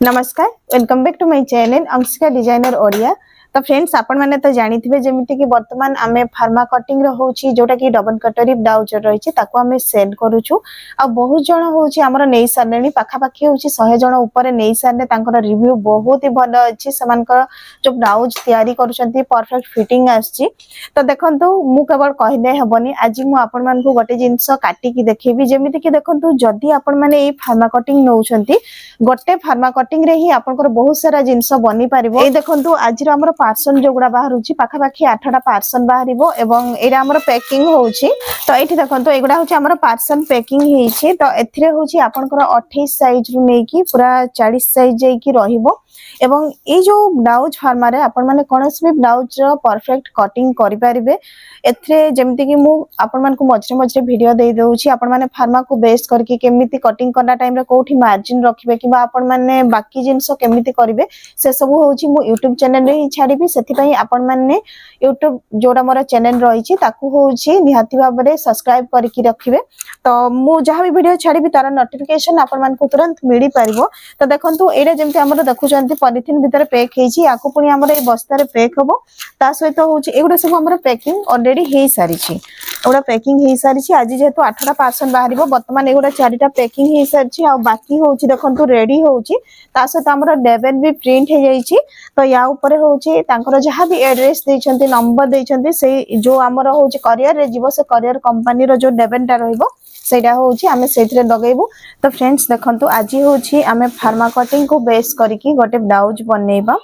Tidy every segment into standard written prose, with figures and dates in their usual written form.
नमस्कार welcome back to my channel Anshika designer Odia. तो friends आपण माने तो जानी थिबे जेमिति कि वर्तमान आमे फार्मा कटिंग रो होची जोटा कि डबल कटरी ब्लाउज रहिछि ताको आमे सेल करूछु आ बहुत जण होची हमर नेई सारलेनी पाखा पाखी होची 100 जण ऊपर नेई सारले तांकर रिव्यू बहुत ही भलो अछि समानकर जो ब्लाउज तयारी करूछंती परफेक्ट फिटिंग आछि। तो देखंतु मु केवल कहिले हेबनी आज मु आपण मान को गोटे जिंस काटी की देखेबी जेमिति कि देखंतु जदी आपण माने ए फार्मा कटिंग नउछंती गोटे फार्मा कटिंग रे ही आपनकर बहुत सारा जिंस बनी पारिबो। ए देखंतु आज रो हमर पार्सल जोगुडा बाहरुची पाखा पाखी 8टा पार्सल बाहरिबो एवं एरा हमर पैकिंग होउची। तो एठी देखंतु एगुडा होची हमर पार्सल पैकिंग हेछि। तो एथिरे होची आपनकर 28 साइज रु नै की पूरा 40 साइज जै की रहिबो एवं ए जो ब्लाउज फार्मा रे आपण माने कोनोस भी ब्लाउज रो परफेक्ट कटिंग करि पारिबे। एथिरे जेमति कि मु आपण मान को मझरे मझरे वीडियो दे दउची आपण माने फार्मा को बेस करके केमिति कटिंग करना टाइम रे कोठी मार्जिन रखिबे किबा आपण माने बाकी जिंस केमिति करिवे से सब होउची मु YouTube चैनल रे ही छाडीबी। सेति पई आपण माने YouTube जोडा मोर चैनल रहिछि ताकू होउची निहाती भाबरे सब्सक्राइब करके रखिबे। तो मु जहा भी वीडियो छाडीबी तार नोटिफिकेशन आपण मान को तुरंत मिली पारिबो। तो देखंतु एडा जेमति हमर देखुचंती पॉलिथिन भीतर पैक हेछि आकु पुनी हमर ए बस्ता रे पैक हबो ता सहित होउची एगुडा सब हमर पैकिंग ऑलरेडी हे सारिछि। एगुडा पैकिंग हे सारिछि आज जेहेतु 8टा पार्सल बाहरिबो वर्तमान एगुडा 4टा पैकिंग हे सारिछि आ बाकी होउची देखंतु रेडी होउची ता सहित हमर लेबल भी प्रिंट हे जाइछि। तो या ऊपर होउची तांकर जहा भी एड्रेस दैछंती नंबर दैछंती से जो हमर होउची करियर रे जीवो से करियर कंपनी रो जो लेबलटा रहइबो सेटा होउची आमे सेथिरे लगेबो। तो फ्रेंड्स देखंतु आज होउची आमे फार्मा कटिंग को बेस करिकि गोटे ब्लाउज बनेबा।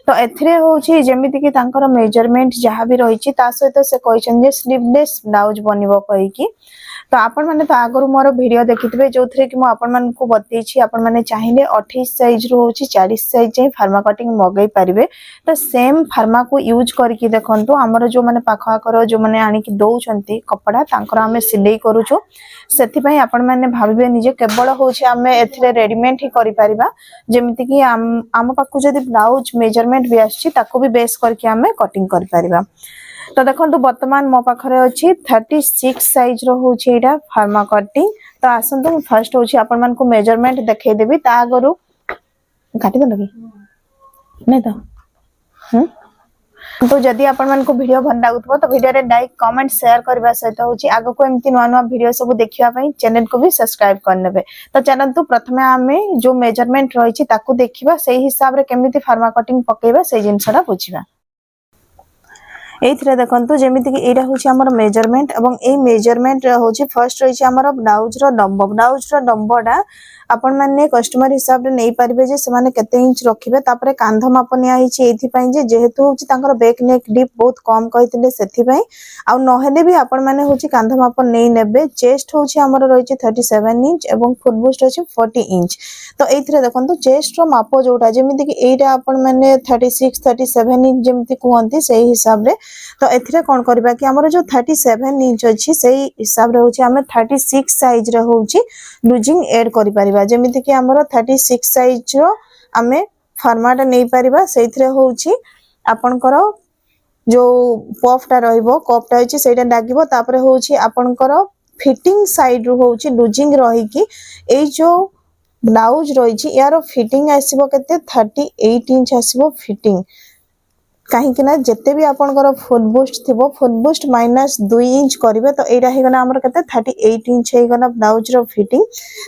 तो एथिरे होउची जेमिति कि तांकर मेजरमेंट जहा भी रहिछि ता सहित से कहिछन जे स्लीवलेस ब्लाउज बनिबो कहिकि। तो आपण माने तो आगरु मोर वीडियो देखिथिबे जोथरे कि मु आपण मान को बतेछि आपण माने चाहिले 28 साइज रो होछि 40 साइज जे फार्मा कटिंग मगै परिबे। तो सेम फार्मा को यूज करके देखंतु हमर जो माने पाखा कर जो माने आनी कि दउछंती कपड़ा तांकर हमें सिलाई करूछु सेति पई आपण माने भाबिबे निजे केवल होछि हमें एथिरे रेडीमेड ही करि परिबा जेमिति कि आम पाखु जदी ब्लाउज मेजरमेंट भी आछि ताको भी बेस करके हमें कटिंग करि परिबा। तो देखंतु वर्तमान मो पाखरे अछि 36 साइज रो होछि एटा फार्मा कटिंग। तो आसंतु फर्स्ट होछि आपण मान को मेजरमेंट देखै देबी ता आगरु काटि दे लगी नै तो तो जदी आपण मान को वीडियो भल लागुतबो तो वीडियो रे लाइक कमेंट शेयर करबा सहित होछि आगो को एमति नवा नवा वीडियो सब देखिया पई चैनल को भी सब्सक्राइब करनेबे। तो चलंतु प्रथमे हमें जो मेजरमेंट रहिछि ताकू देखिबा सेही हिसाब रे केमिति फार्मा कटिंग पकेबा से जिंसडा बुझिबा। एथिरे देखंतु जेमिति कि एटा होछि हमर मेजरमेंट एवं ए मेजरमेंट होछि फर्स्ट रहिछि हमर ब्लाउज रो लंबडा आपण माने कस्टमर हिसाब रे नै परिबे जे समाने केते इंच रखिबे तापरे कांध माप निया हिछि एथि पई जे जेहेतु होछि तांकर बैक नेक डीप बहुत कम कहितले सेथि पई आ नहेले भी आपण माने होछि कांध माप नै नेबे। चेस्ट होछि हमर रहिछि 37 इंच एवं फुट बुस्ट होछि 40 इंच। तो एथिरे देखंतु चेस्ट रो माप जोटा जेमिति कि एटा आपण माने 36 37 इंच जेमिति कहंती सेही हिसाब रे। तो एथिरे कोन करबा कि हमर जो 37 इंच अछि सेही हिसाब रे होछि हमें 36 साइज रे होछि लूजिंग ऐड करि परिबा जेमिति कि हमर 36 साइज रो हमें फॉर्मेट नै परिबा सेथिरे होछि आपनकर जो पफटा रहइबो कपटा अछि सेटा लागिबो तापरे होछि आपनकर फिटिंग साइड रो होछि लूजिंग रही कि ए जो ब्लाउज रहिछि यार फिटिंग आसीबो केते 38 इंच आसीबो फिटिंग कहीं कि ना जत्ते भी आपनकर फुल बुस्ट थिबो फुल बुस्ट माइनस 2 इंच करिवे तो एटा हे गना हमर केते 38 इंच हे गना ब्लाउज रो फिटिंग।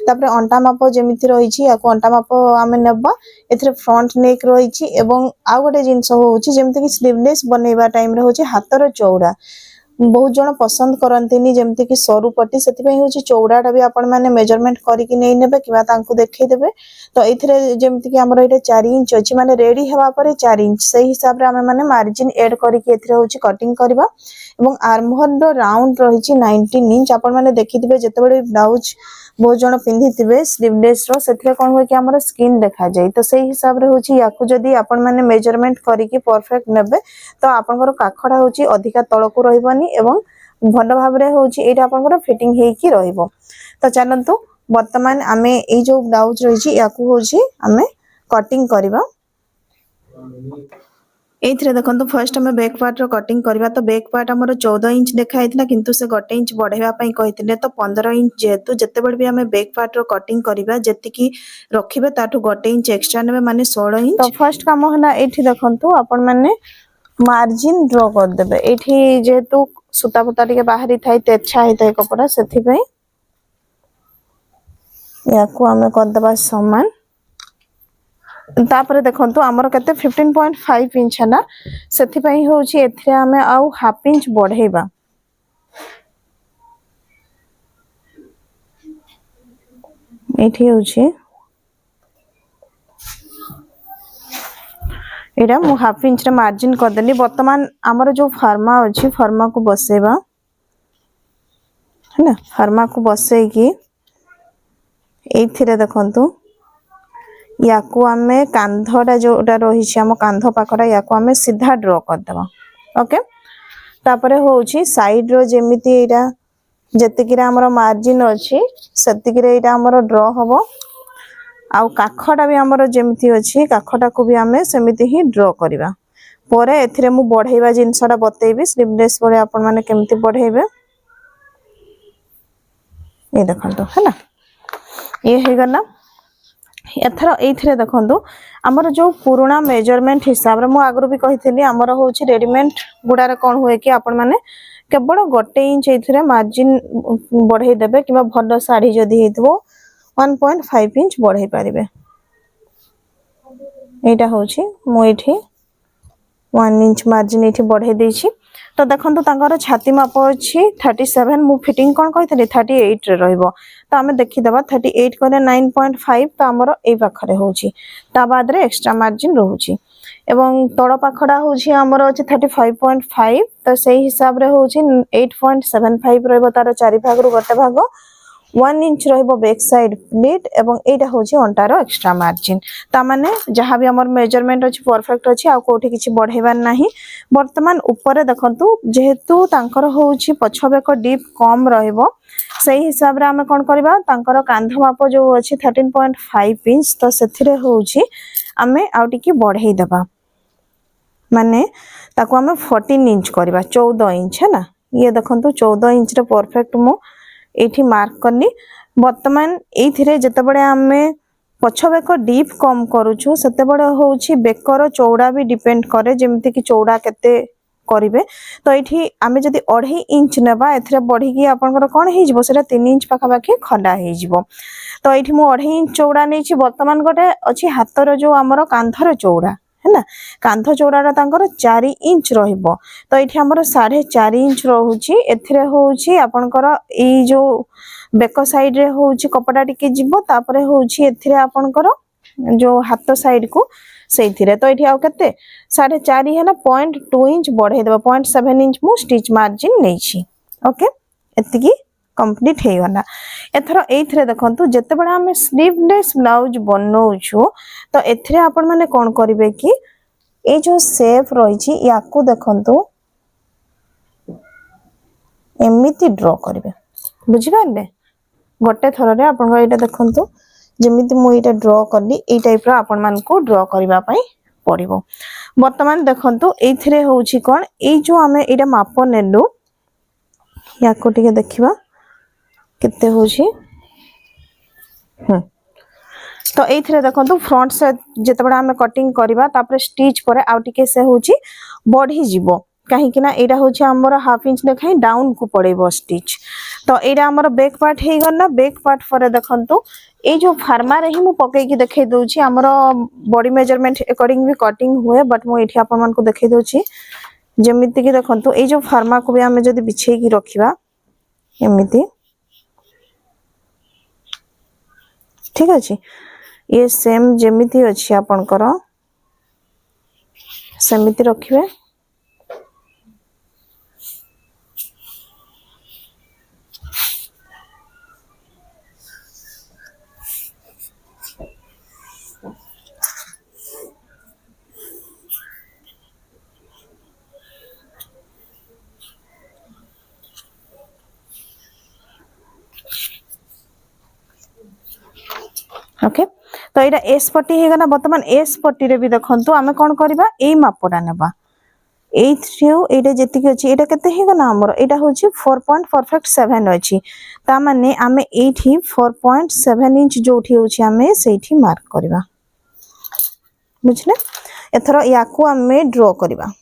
तापरे अंटा माप जेमिति रहिछि याको अंटा माप हमें नेबा एथरे फ्रंट नेक रहिछि एवं आ गोटे जिंस होउछि जेमिति कि स्लीवलेस बनेबा टाइम रे होछि हातर चौड़ा बहुत जण पसंद करंतिनी जेमति कि सरू पट्टी सेति पई होछि चौड़ाटा भी आपण माने मेजरमेंट करिकि नै नेबे किबा तांको देखै देबे। तो एथिरे जेमति कि हमर एटा 4 इंच अछि माने रेडी हेबा परे 4 इंच सही हिसाब रे हमें माने मार्जिन ऐड करिकि एथिरे होछि कटिंग करबा एवं आर्म होल रो राउंड रहिछि 19 इंच आपण माने देखि दिबे जते बडे ब्लाउज बहुत जण पिंधि थिबे स्लीवलेस रो सेथिरे कोन होय कि हमर स्किन देखा जाय। तो सही हिसाब रे होछि याकु जदी आपण माने मेजरमेंट करिकि परफेक्ट नेबे तो आपनकर काखडा होछि अधिका तळकु रहिबनी एवं भल भाव रे होछि एटा आपनकर फिटिंग हेकी रहिबो। तो चलंतु वर्तमान आमे ए जो ब्लाउज रहिछि याकु होछि आमे कटिंग करबा। एइथिरे देखंतु फर्स्ट हमें बैक पार्ट रो कटिंग करबा तो बैक पार्ट हमर 14 इंच देखाइतला किंतु से 1 इंच बढ़ेबा पई कहितले तो 15 इंच जेतु जतेबेड भी हमें बैक पार्ट रो कटिंग करबा जति की रखिबे ताठु 1 इंच एक्स्ट्रा नेबे माने 16 इंच। तो फर्स्ट काम हला एठी देखंतु आपण माने मार्जिन ड्रॉ कर देबे। एठी जेतु सुता पुता टिके बाहरी थाई तेछा हितै कपड़ा सेथि पई याकू हमें कर देबा समान। तापर देखंतु हमर कते 15.5 इंच हला सेथि पई होची एथिरे हमें आउ हाफ इंच बढ़ेबा। एठी होची एडा मु हाफ इंच रे मार्जिन कर देली। वर्तमान हमर जो फार्मा अछि फार्मा को बसेबा है ना। फार्मा को बसेई की एथिरे देखंतु याकू आमे कांधटा जोटा रही आम कांध पाखटा याकू आमे सीधा ड्रॉ कर देबा। ओके तापरे होची साइड रो जेमिति एटा जतिकिरा हमर मार्जिन अछि सेतिकिरे एटा हमर ड्रॉ हबो। आउ काखटा भी हमर जेमिति अछि काखटा को भी आमे सेमिति ही ड्रॉ करिबा। परे एथिरे मु बढ़ेबा जिंसटा बतेबी स्लीवलेस परे आपण माने केमति बढ़ेबे ए देखंतु है ना। ये हे गना एथर एथिरे देखंतु हमर जो पुराना मेजरमेंट हिसाब रे मु आगरो भी कहिथिली हमर होची रेडीमेड गुडा रे कोन होय कि आपण माने केवल 1 इंच एथिरे मार्जिन बढ़ाई देबे किबा भलो साड़ी जदी हेतबो 1.5 इंच बढ़ाई पारिबे। एटा होची मु एठी 1 इंच मार्जिन एठी बढ़ाई देछि। तो देखंतु तांकर छाती माप अछि 37 मु फिटिंग कोन कहिथिली 38 रे रहइबो। तो हमें देखि देबा 38 करे 9.5 तो हमर ए पाखरे होची ता बाद रे एक्स्ट्रा मार्जिन रहउची एवं तळ पाखडा होची हमर अछि 35.5 तो सेही हिसाब रे होची 8.75 रहइबो तार चारि भाग रु गटे भाग 1 इंच रहइबो बैक साइड प्लीट एवं एटा होची अंटारो एक्स्ट्रा मार्जिन। ता माने जहां भी हमर मेजरमेंट अछि परफेक्ट अछि आ कोठी किछि बढ़ेबार नाही। वर्तमान ऊपर देखंतु जेहेतु तांकर होची पछबेक डीप कम रहइबो सही हिसाब रे हमें कोन करबा तांकर कांध माप जो अछि 13.5 इंच तो सेथिरे होची हमें आउ टिकी बढ़ेई देबा माने ताको हमें 14 इंच करबा 14 इंच है ना। ये देखंतु 14 इंच रे परफेक्ट मु एठी मार्क करनी। वर्तमान एथिरे जतबडे हमें पछबेक डीप कम करूछु सेतेबडे होची बेकर चौड़ा भी डिपेंड करे जेमिति कि चौड़ा केते करिवे। तो एठी आमे जदी 2.5 इंच नेबा एथिरे बढ़ी कि आपनकर कोन हे जिवो सेटा 3 इंच पाखा पाखी खंडा हे जिवो। तो एठी मु 2.5 इंच चौड़ा नेछि। वर्तमान गोटे अछि हातर जो हमर कांधर चौड़ा है ना कांध चौड़ाटा तांकर 4 इंच रहिबो। तो एठी हमर 4.5 इंच रहउची एथिरे होउची आपनकर ई जो बेक साइड रे होउची कपड़ा टिके जिवो तापरे होउची एथिरे आपनकर जो हाथ साइड को सेथिरे। तो एठी आउ केते 4.5 हैला 0.2 इंच बढ़े देबा 0.7 इंच मु स्टिच मार्जिन नेछि। ओके एतिकी कंप्लीट हे गला। एथरो एथिरे देखंतु जते बडा हम स्लीवलेस ब्लाउज बनौछु तो एथिरे आपण माने कोन करिवे कि ए जो शेप रहिछि याकू देखंतु एमिति ड्रॉ करिवे बुझि पाले। गोटे थर रे आपण एटा देखंतु जेमिति मु एटा ड्रॉ करली ए टाइप रो आपण मान को ड्रॉ करबा पई पड़िबो। वर्तमान देखंतु एथिरे होउछि कोन ए जो हमें एटा माप नेलु याको टिके देखिबा केते होउछि। तो एथिरे देखंतु फ्रंट से जेतबडा हमें कटिंग करबा तापर स्टिच परे आउ टिके से होउछि बढ़ी जिवो काहे कि ना एटा होउछि हमर हाफ इंच देखाई डाउन को पड़ेबो स्टिच। तो एटा हमर बैक पार्ट हे गला। बैक पार्ट परे देखंतु ए जो फार्मा रे ही मु पके की देखै दोछि हमर बॉडी मेजरमेंट अकॉर्डिंग भी कटिंग हुए बट मु एठी आपन मान को देखै दोछि जेमिति कि देखंतु ए जो फार्मा को भी हमें जदी बिछे की रखिबा एमिति ठीक अछि। ये सेम जेमिति अछि आपनकर सेमिति रखिबे। ओके तो एटा एस पट्टी हे गना वर्तमान एस पट्टी रे भी देखंतु आमे कोन करबा एई मापटा नेबा एटा जेतिक अछि एटा केते हे गना हमर एटा होछि 4.47 अछि ता माने आमे एठी 4.7 इंच जोठी होछि आमे सेठी मार्क करबा बुझले एथरो याकू आमे ड्रॉ करबा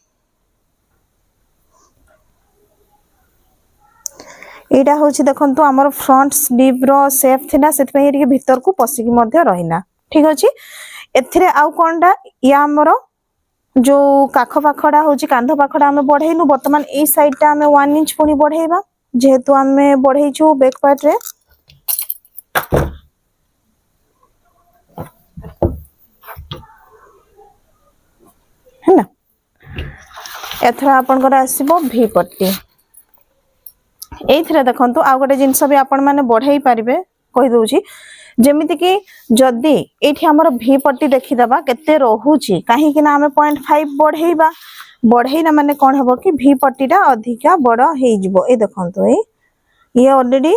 एटा होछि देखंतु हमर फ्रंट स्लीव रो शेप थिना सेति पई एटी भीतर को पसिकी मध्ये रहिना ठीक अछि एथिरे आउ कोनडा या हमर जो काख पाखडा होची कांध पाखडा हमें बढ़ेनु वर्तमान ए साइड टा हमें 1 इंच पुनी बढ़ेबा जेहेतु हमें बढ़ेइछु बैक पार्ट रे है ना एथरा आपन को आसीबो भी पट्टी एथरा देखंतु आ गोटे जिंस भी आपन माने बढ़ेई परिबे कहि दोउची जेमिति कि जदी एठी हमर भी पट्टी देखि दबा केते रहूची काहे कि ना हमें 0.5 बढ़ेइबा बढ़ेइना माने कोन हेबो कि भी पट्टीटा अधिका बड़ हेइ जिवो ए देखंतु ये ऑलरेडी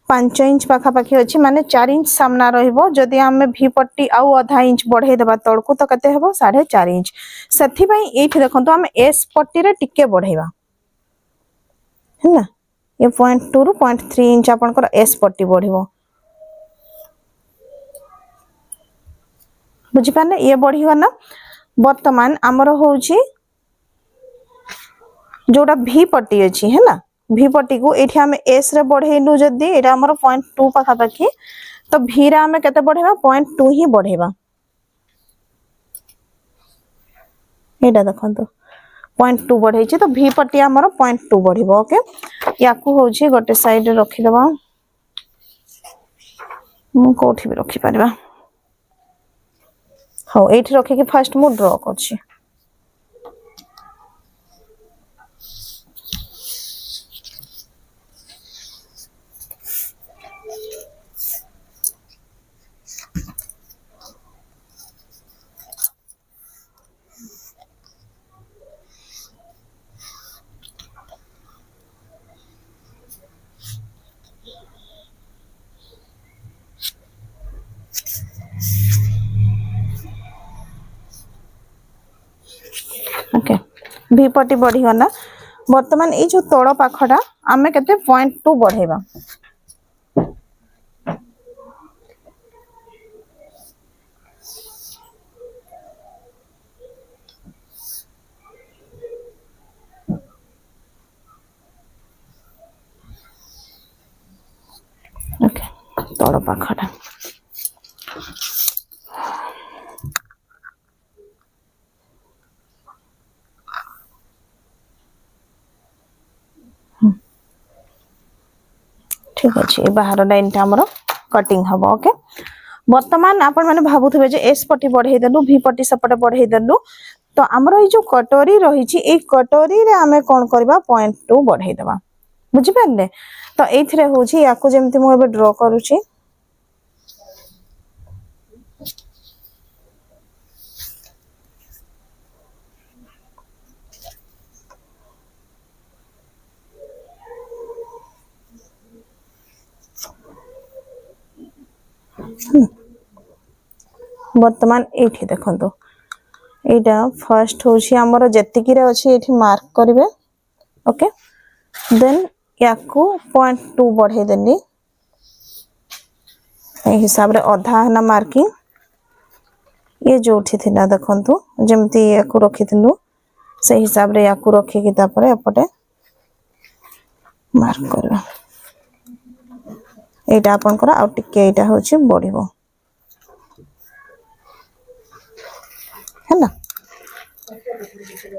5 इंच पाखा पाखी अछि माने 4 इंच सामना रहिबो जदी हमें भी पट्टी आउ आधा इंच बढ़ेइ देबा तळकु तो कते हेबो 4.5 इंच सेथि पई एठी देखंतु हमें एस पट्टी रे टिके बढ़ेइबा है ना ये 0.2 रु 0.3 इंच आपन को एस पट्टी बढ़िबो बुझी पाने ये बढ़ी गना वर्तमान हमर होउची जोटा भी पट्टी अछि है ना भी पट्टी को एठी हम एस रे बढ़ेनु जदी एटा हमर 0.2 पाखा पाखी तो भी रे हम केते बढ़ेबा 0.2 ही बढ़ेबा एटा देखंतो 0.2 बढ़ेइ छी तो भी पट्टी हमर 0.2 बढ़िबो ओके याकू होउची गोटे साइड रे रखि देबा मु कोठी भी रखि परबा हो एठी रखे कि फर्स्ट मु ड्रॉ करछि ओके भी पट्टी बढ़ी गना वर्तमान ए जो तोड़ पाखडा आमे केते 0.2 बढ़ेबा ओके तोड़ पाखडा ठीक अछि बाहर लाइन टा हमरो कटिंग हबो ओके वर्तमान आपण माने भाबुथबे जे एस पट्टी बढ़ेइ देलु भी पट्टी सपटे बढ़ेइ देलु तो हमरो ई जो कटोरी रही छी ए कटोरी रे हमें कोन करबा 0.2 बढ़ेइ देबा बुझि परले तो एथिरे होची याको जेमति मु एबे ड्रॉ करूची वर्तमान एठी देखंतो एटा फर्स्ट होची हमरो जेतिकी रे अछि एठी मार्क करिवे ओके देन याकू 0.2 बढ़े देली ए हिसाब रे आधा ना मार्किंग ये जोठी थिला देखंतु जेमति याकू रखिथिलु से हिसाब रे याकू रखि कि तापरे अपटे मार्क करबा एटा आपन करा आ टिके एटा होची बढ़िबो है ना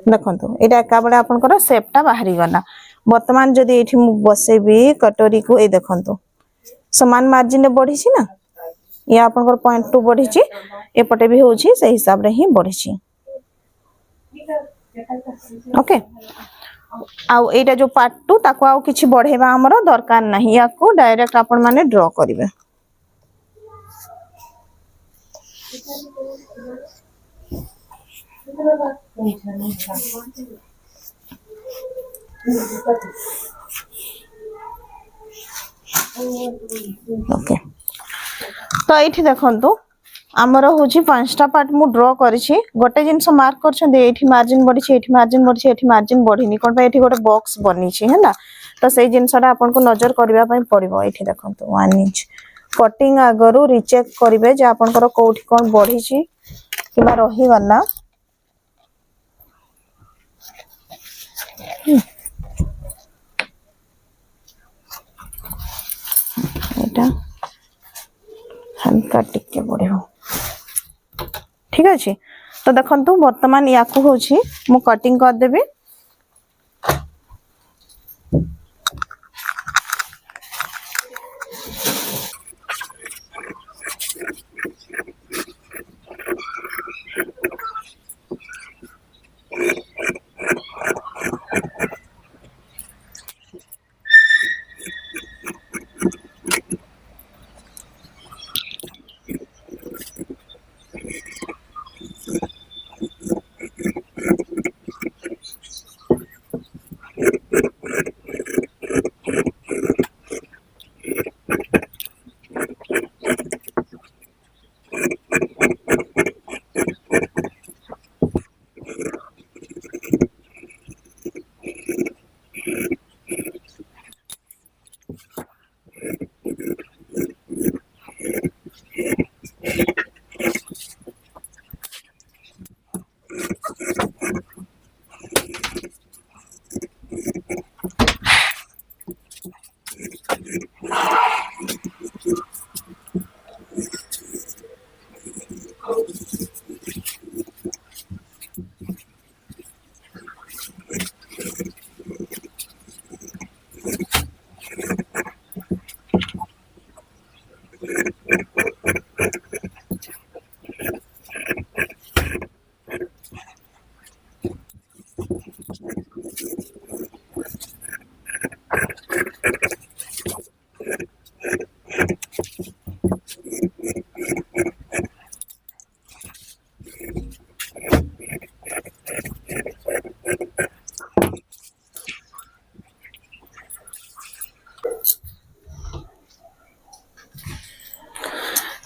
देखंतु एटा एका बडा आपन करा शेपटा बाहरी गना वर्तमान जदी एठी मु बसेबी कटोरी को ए देखंतु समान मार्जिन रे बढ़ी छी ना या आपन को 0.2 बढ़ी छी एपटे भी होची से हिसाब रे ही बढ़ी छी ओके आउ एटा जो पार्ट 2 ताको आउ किछि बढ़ेबा हमरो दरकार नाही याको डायरेक्ट आपन माने ड्रॉ करिवे ओके तो एठी देखंतु आमर हूँ 5टा पार्ट मु ड्र करिछि गोटे जिनस मार्क करछन एठी मार्जिन बढ़ी एठी मार्जिन बढ़ी एठी मार्जिन बढ़ीनी कोन एठी गोटे बॉक्स बनी है ना तो से जिनसटा आपन को नजर करबा पई पड़िबो एठी देखंतु 1 इंच कटिंग आगरु रिचेक करिवे जे आपनकर कोठी कोन बढ़ी छि किबा रही गला एटा हल्का टिके बढ़िबो ठीक अछि तो देखंतु वर्तमान याकू होछि मु कटिंग कर देबी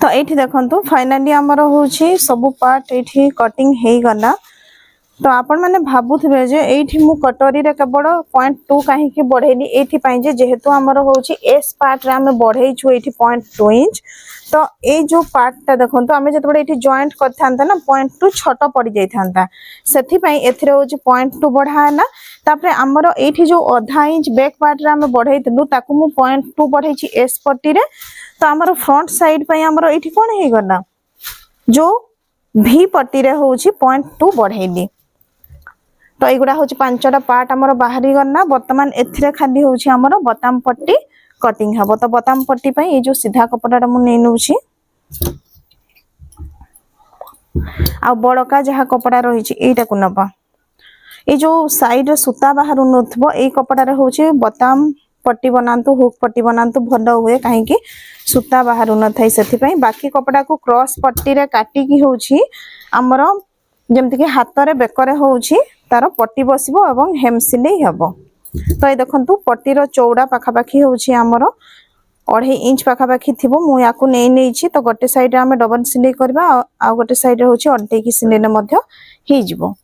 तो ये देखो फाइनाली आमर हूँ सब पार्ट ये कटिंग हो गला तो आपण मैंने भावुवे जे एठी मु कटोरी रे केवल 0.2 कहीं बढ़ेली ये जेहेतु आमर हूँ एस पार्ट रे आमे बढ़ेइछु एठी 0.2 इंच तो ये जो पार्टटा देखो आम जो ये जॉइंट करता ना 0.2 छोट पड़ जाता से हूँ 0.2 बढ़ाला तापरे आमर एठी जो आधा इंच बैक पार्ट रे आमे बढ़ेइतलु ताकू मु 0.2 बढ़ेइछि एस पट्टी रे तो आमर फ्रंट साइड पे आमर एठी कोन हे गला जो भी पट्टी रे हूँ 0.2 बढ़ेली तो युवा हूँ 5टा पार्ट आमर बाहरी गला बर्तमान एथिरे खाली हूँ आमर बटाम पट्टी कटिंग हम तो बटाम पट्टी पे ये जो सीधा कपड़ा मुझे नौची आ बड़का जहाँ कपड़ा रही यटा को नबा ये जो साइड सूता बाहर नथबो ये कपड़ा हूँ बटाम पट्टी बनातु हुक पट्टी बनातु भल हुए कहीं सूता बाहर न थाई से बाकी कपड़ा को क्रॉस पट्टी रे काटिकी हूँ आमर जमती कि हाथ रे बेकरे हूँ तार पट्टी बसबो एवं हेम सिलाई हबो तो ये देखंतु पट्टीर चौड़ा पाखापाखी हूँ आमर 2.5 इंच पाखापाखी थी मुझे या नहीं तो गोटे साइड आम डबल सिलाई करवा आ गोटे साइड हूँ अल्टेकी सिलाई हो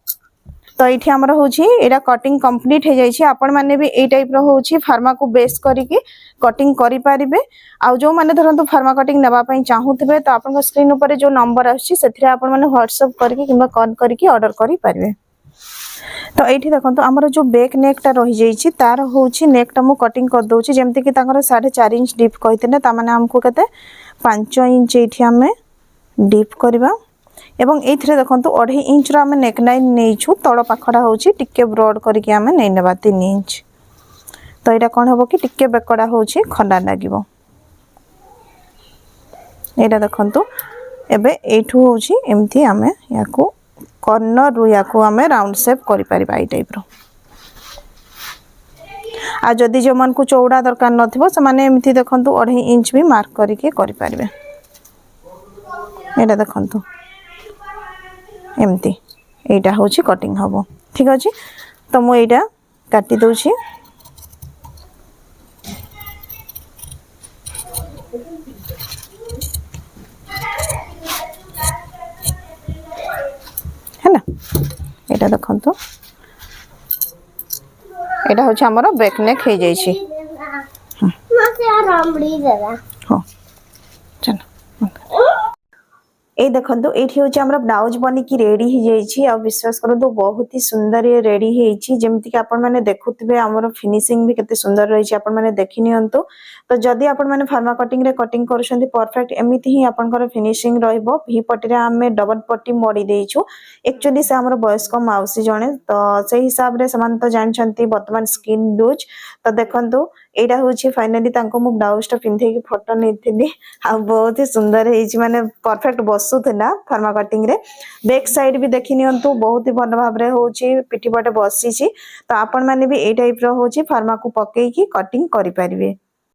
तो ये आमर हूँ यहाँ कटिंग कंप्लीट हो जाइए आपण मैंने भी यही टाइप हूँ फार्मा को बेस करके कटिंग करें आउ जो मैंने धरतु फार्मा कटिंग नापी चाहूबे तो आप स्क्रीन उपर जो नंबर आसने व्हाट्सएप करके कि कॉल करके ऑर्डर करें तो ये देखो आमर जो बैक नेकटा रही जाइए तार हूँ नेकटा मु कटिंग कर दूसरी जमती कि 4.5 इंच डीप कहते ताने आमको के 5 इंच ये आम डीप करवा एवं ये देखो 2.5 इंच आम नेक लाइन नहीं तल पाखड़ा हूँ टिके ब्रॉड करके आम नहीं ना 3 इंच तो यहाँ कौन हम कि टिके बेकड़ा हूँ खंडा लगे यहाँ देखु एबे एठू हूँ एमती आम या कॉर्नर रु या राउंड शेप करि परिबा ई टाइप रो आ जदि जो मन को चौड़ा दरकार नथिबो से माने एमती देखंतु 2.5 इंच भी मार्क करके करि परिबे एटा देखंतु एमती एटा होची कटिंग हबो ठीक अछि तो मु एटा काटी दोछि एटा देखंतु एटा होछि हमर बैक नेक हे जाई छी मते रामड़ी देला हो चलो ए देखंतु एठी होछि हमरा ब्लाउज बनी की रेडी ही जाई छी आ विश्वास करंतु बहुत ही सुंदर ये रेडी हे छी जेमति कि आपण माने देखुतबे हमर फिनिशिंग भी केते सुंदर रही छी आपण माने देखि नियंतु तो जदी आपण माने फार्मा कटिंग रे कटिंग करछंती परफेक्ट एमिति ही आपनकर फिनिशिंग रहइबो भी पट्टी रे हमें डबल पट्टी मोड़ी देइछु एक्चुअली से हमर वयस्क माउसी जणे तो से हिसाब रे समान तो जानछंती वर्तमान स्किन लूज तो देखंतु एटा होछि फाइनली तांको मु ब्लाउज टा पिंधे की फोटो नेथिली आ बहुत ही सुंदर हे छी माने परफेक्ट बसुथिला फार्मा कटिंग रे बैक साइड भी देखि नियंतु बहुत ही भल भाव रे होछि पिठी पटे बसी छी तो आपण माने भी ए टाइप रो होछि फार्मा को पक्के की कटिंग करि परिबे।